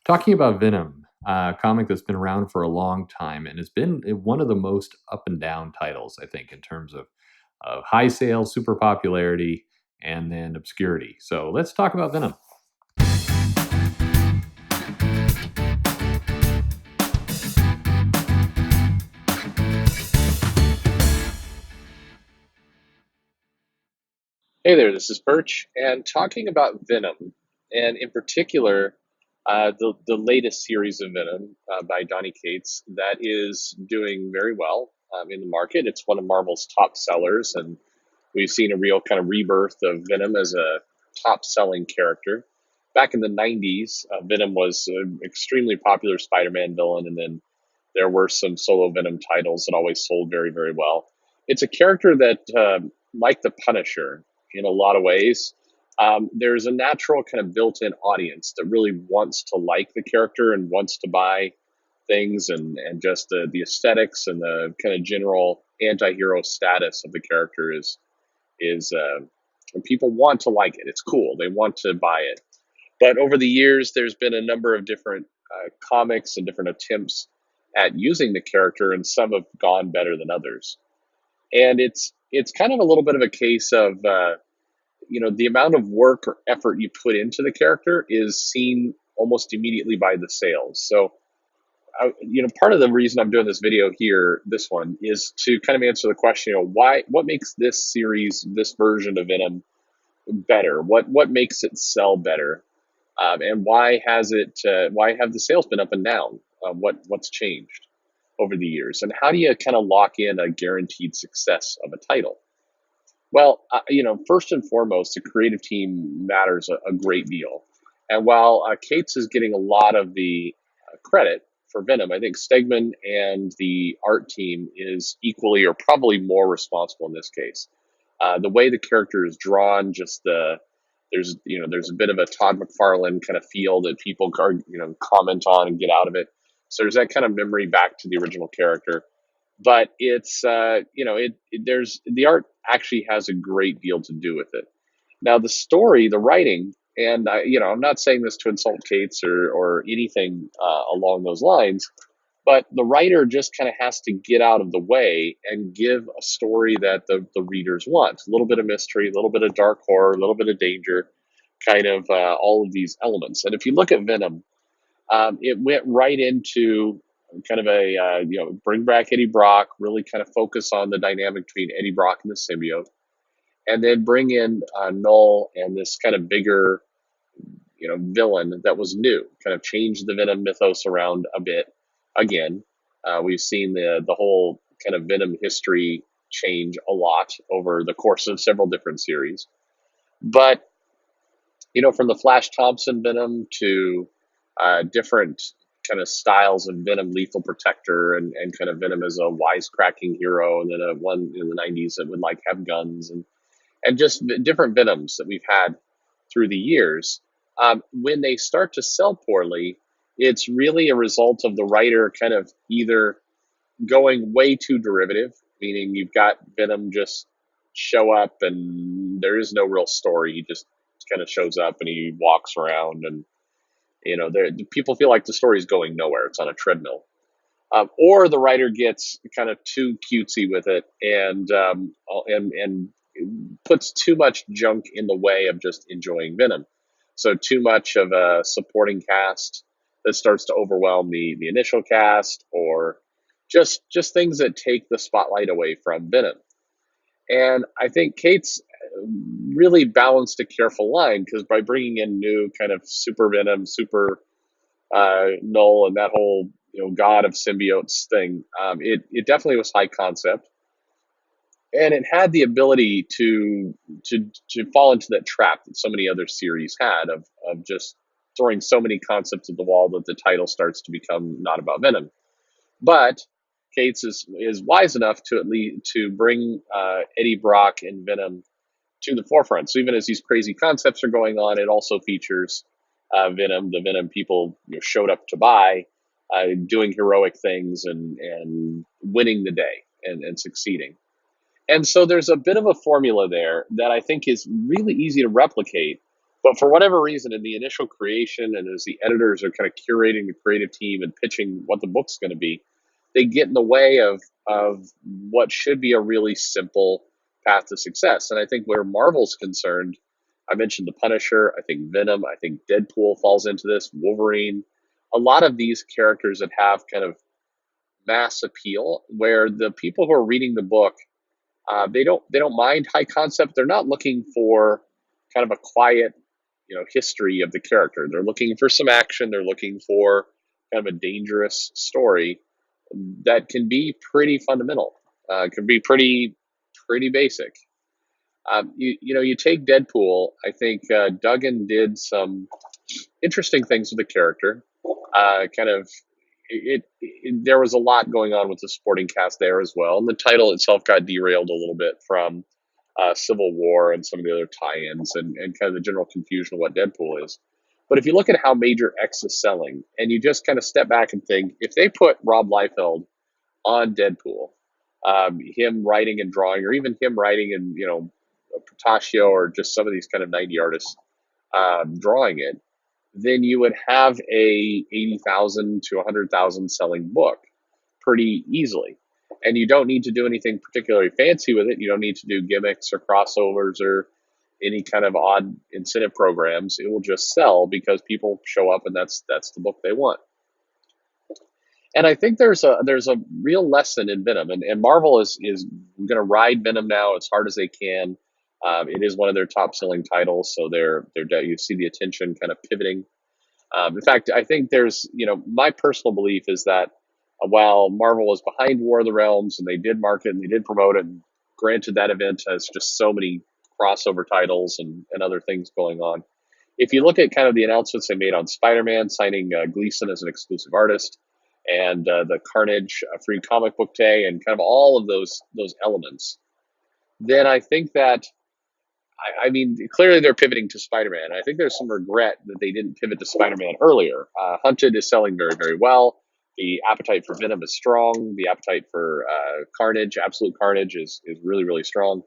Talking about Venom, a comic that's been around for a long time and has been one of the most up and down titles, I think, in terms of high sales, super popularity, and then obscurity. So let's talk about Venom. Hey there, this is Perch, and talking about Venom, and in particular, the latest series of Venom by Donny Cates that is doing very well in the market. It's one of Marvel's top sellers, and we've seen a real kind of rebirth of Venom as a top selling character. Back in the 90s, Venom was an extremely popular Spider Man villain, and then there were some solo Venom titles that always sold very, very well. It's a character that, like the Punisher, in a lot of ways, there's a natural kind of built-in audience that really wants to like the character and wants to buy things and just the aesthetics and the kind of general anti-hero status of the character is people want to like it. It's cool. They want to buy it. But over the years, there's been a number of different comics and different attempts at using the character, and some have gone better than others. And it's kind of a little bit of a case of the amount of work or effort you put into the character is seen almost immediately by the sales. So part of the reason I'm doing this video here, this one, is to kind of answer the question, what makes this series, this version of Venom better? What makes it sell better? And why has it? Why have the sales been up and down? What's changed over the years? And how do you kind of lock in a guaranteed success of a title? Well, first and foremost, the creative team matters a great deal. And while Cates is getting a lot of the credit for Venom, I think Stegman and the art team is equally or probably more responsible in this case. The way the character is drawn, just there's a bit of a Todd McFarlane kind of feel that people comment on and get out of it. So there's that kind of memory back to the original character, but it's there's the art actually has a great deal to do with it. Now the story, the writing, and I'm not saying this to insult Cates or anything along those lines, but the writer just kind of has to get out of the way and give a story that the readers want. A little bit of mystery, a little bit of dark horror, a little bit of danger, kind of all of these elements. And if you look at Venom, it went right into kind of a bring back Eddie Brock, really kind of focus on the dynamic between Eddie Brock and the symbiote, and then bring in Null and this kind of bigger villain that was new, kind of change the Venom mythos around a bit. Again, we've seen the whole kind of Venom history change a lot over the course of several different series. But from the Flash Thompson Venom to different kind of styles of Venom, Lethal Protector, and kind of Venom as a wisecracking hero, and then a one in the 90s that would like have guns, and just different Venoms that we've had through the years. When they start to sell poorly, it's really a result of the writer kind of either going way too derivative, meaning you've got Venom just show up and there is no real story. He just kind of shows up and he walks around, and people feel like the story is going nowhere. It's on a treadmill. Or the writer gets kind of too cutesy with it and puts too much junk in the way of just enjoying Venom. So too much of a supporting cast that starts to overwhelm the initial cast, or just things that take the spotlight away from Venom. And I think Cates really balanced a careful line, because by bringing in new kind of super Venom, super Null, and that whole God of symbiotes thing, it definitely was high concept, and it had the ability to fall into that trap that so many other series had of just throwing so many concepts at the wall that the title starts to become not about Venom. But Cates is wise enough to at least to bring Eddie Brock and Venom to the forefront. So even as these crazy concepts are going on, it also features Venom, the Venom people showed up to buy, doing heroic things and winning the day and succeeding. And so there's a bit of a formula there that I think is really easy to replicate, But for whatever reason, in the initial creation and as the editors are kind of curating the creative team and pitching what the book's going to be, they get in the way of what should be a really simple path to success. And I think where Marvel's concerned, I mentioned the Punisher, I think Venom, I think Deadpool falls into this, Wolverine, a lot of these characters that have kind of mass appeal, where the people who are reading the book, they don't mind high concept. They're not looking for kind of a quiet, history of the character. They're looking for some action. They're looking for kind of a dangerous story that can be pretty fundamental. Can be pretty basic. You take Deadpool. I think Duggan did some interesting things with the character. Kind of there was a lot going on with the supporting cast there as well, and the title itself got derailed a little bit from Civil War and some of the other tie-ins and kind of the general confusion of what Deadpool is. But if you look at how Major X is selling, and you just kind of step back and think, if they put Rob Liefeld on Deadpool, him writing and drawing, or even him writing and Portacio or just some of these kind of 90 artists drawing it, then you would have a 80,000 to 100,000 selling book pretty easily. And you don't need to do anything particularly fancy with it. You don't need to do gimmicks or crossovers or any kind of odd incentive programs. It will just sell because people show up and that's the book they want. And I think there's a real lesson in Venom, and Marvel is going to ride Venom now as hard as they can. It is one of their top selling titles, so you see the attention kind of pivoting. In fact, I think there's, my personal belief is that while Marvel was behind War of the Realms and they did market and they did promote it, and granted that event has just so many crossover titles and other things going on. If you look at kind of the announcements they made on Spider-Man, signing Gleason as an exclusive artist, and the Carnage free comic book day, and kind of all of those elements, then I think that I mean, clearly they're pivoting to Spider-Man. I think there's some regret that they didn't pivot to Spider-Man earlier. Hunted is selling very, very well. The appetite for Venom is strong. The appetite for Carnage, Absolute Carnage, is really, really strong.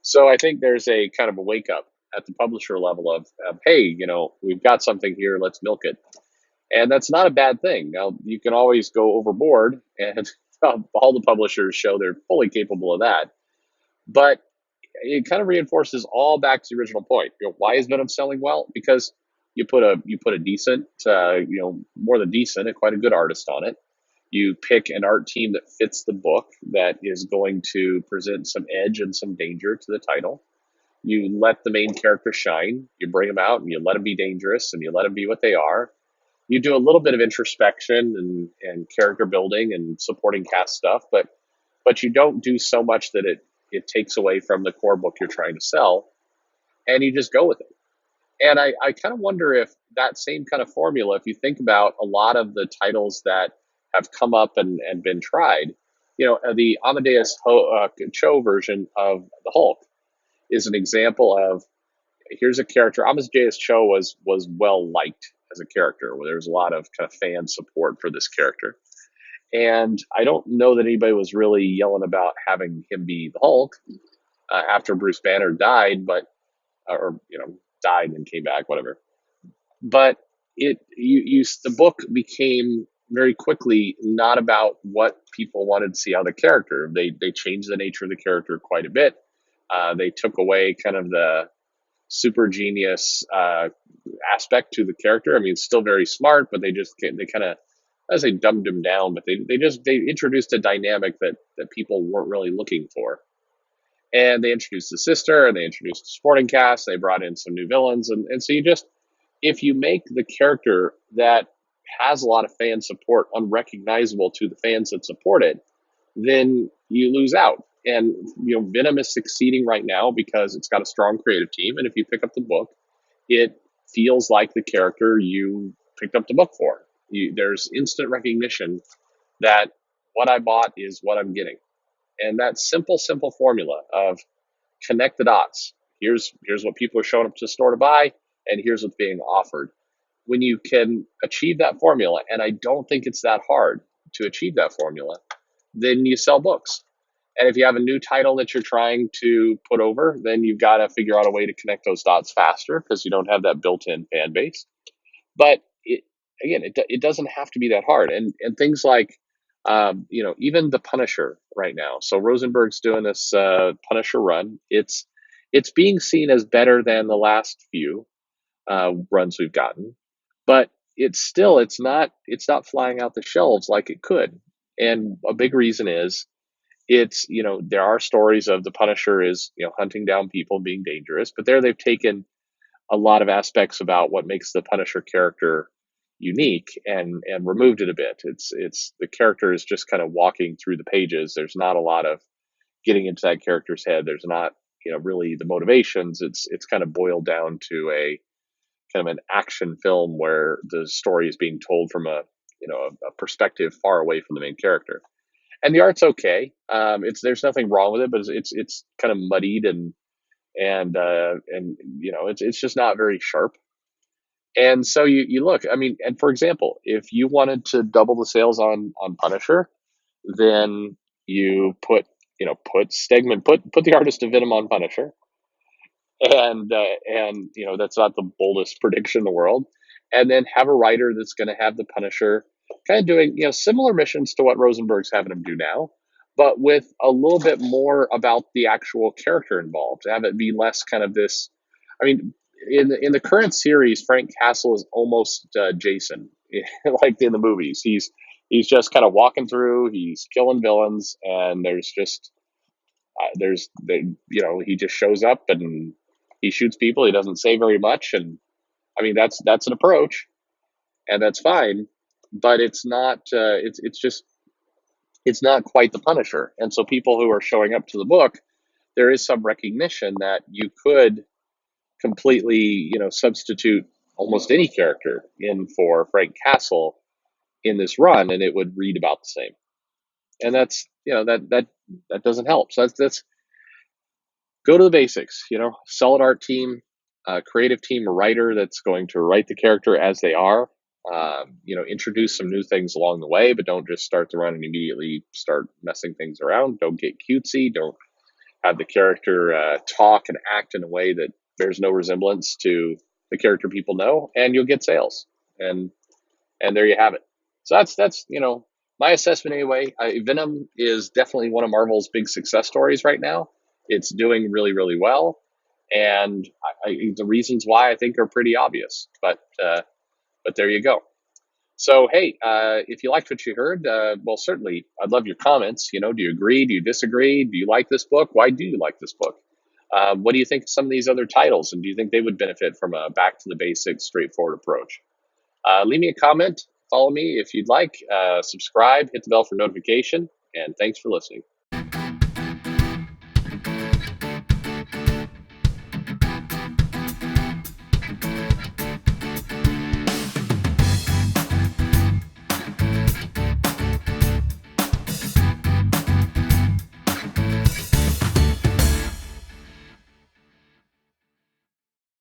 So I think there's a kind of a wake up at the publisher level of hey, we've got something here. Let's milk it. And that's not a bad thing. Now, you can always go overboard, and all the publishers show they're fully capable of that. But it kind of reinforces all back to the original point. Why is Venom selling well? Because you put a decent, more than decent, and quite a good artist on it. You pick an art team that fits the book, that is going to present some edge and some danger to the title. You let the main character shine. You bring them out and you let them be dangerous and you let them be what they are. You do a little bit of introspection and character building and supporting cast stuff, but you don't do so much that it takes away from the core book you're trying to sell, and you just go with it. And I kind of wonder if that same kind of formula, if you think about a lot of the titles that have come up and been tried, the Amadeus Cho version of the Hulk is an example of, here's a character. Amadeus Cho was well liked as a character, where there was a lot of kind of fan support for this character. And I don't know that anybody was really yelling about having him be the Hulk after Bruce Banner died, or died and came back, whatever. But the book became very quickly not about what people wanted to see out of the character. They changed the nature of the character quite a bit. They took away kind of the super genius aspect to the character. I mean, still very smart, but they kind of, I say dumbed him down, but they introduced a dynamic that people weren't really looking for. And they introduced the sister, and they introduced the supporting cast. They brought in some new villains, and so if you make the character that has a lot of fan support unrecognizable to the fans that support it, then you lose out. And Venom is succeeding right now because it's got a strong creative team, and if you pick up the book, it feels like the character you picked up the book for. There's instant recognition that what I bought is what I'm getting. And that simple formula of connect the dots. Here's what people are showing up to the store to buy, and here's what's being offered. When you can achieve that formula, and I don't think it's that hard to achieve that formula, then you sell books. And if you have a new title that you're trying to put over, then you've got to figure out a way to connect those dots faster because you don't have that built-in fan base. But it doesn't have to be that hard. And things like, even the Punisher right now. So Rosenberg's doing this Punisher run. It's being seen as better than the last few runs we've gotten, but it's not flying out the shelves like it could. And a big reason is there are stories of the Punisher is hunting down people and being dangerous, but there they've taken a lot of aspects about what makes the Punisher character unique and removed it a bit. It's the character is just kind of walking through the pages. There's not a lot of getting into that character's head. There's not really the motivations. It's kind of boiled down to a kind of an action film where the story is being told from a perspective far away from the main character. And the art's okay. It's There's nothing wrong with it, but it's kind of muddied and it's just not very sharp. And so you look, I mean, and for example, if you wanted to double the sales on Punisher, then you put Stegman, put the artist of Venom on Punisher, and that's not the boldest prediction in the world, and then have a writer that's going to have the Punisher kind of doing similar missions to what Rosenberg's having him do now, but with a little bit more about the actual character involved, to have it be less kind of this. I mean, in the current series, Frank Castle is almost Jason, like in the movies. He's just kind of walking through, he's killing villains, and he just shows up and he shoots people. He doesn't say very much, and I mean that's an approach, and that's fine, but it's not. It's not quite the Punisher, and so people who are showing up to the book, there is some recognition that you could completely substitute almost any character in for Frank Castle in this run, and it would read about the same. And that's that doesn't help. So that's go to the basics. Solid art team, creative team, a writer that's going to write the character as they are. Introduce some new things along the way, but don't just start the run and immediately start messing things around. Don't get cutesy. Don't have the character talk and act in a way that bears no resemblance to the character people know, and you'll get sales. And there you have it. So that's my assessment anyway. Venom is definitely one of Marvel's big success stories right now. It's doing really, really well, and the reasons why I think are pretty obvious. But there you go. So hey, if you liked what you heard, well, certainly I'd love your comments. Do you agree? Do you disagree? Do you like this book? Why do you like this book? What do you think of some of these other titles, and do you think they would benefit from a back to the basics, straightforward approach? Leave me a comment. Follow me if you'd like. Subscribe. Hit the bell for notification. And thanks for listening.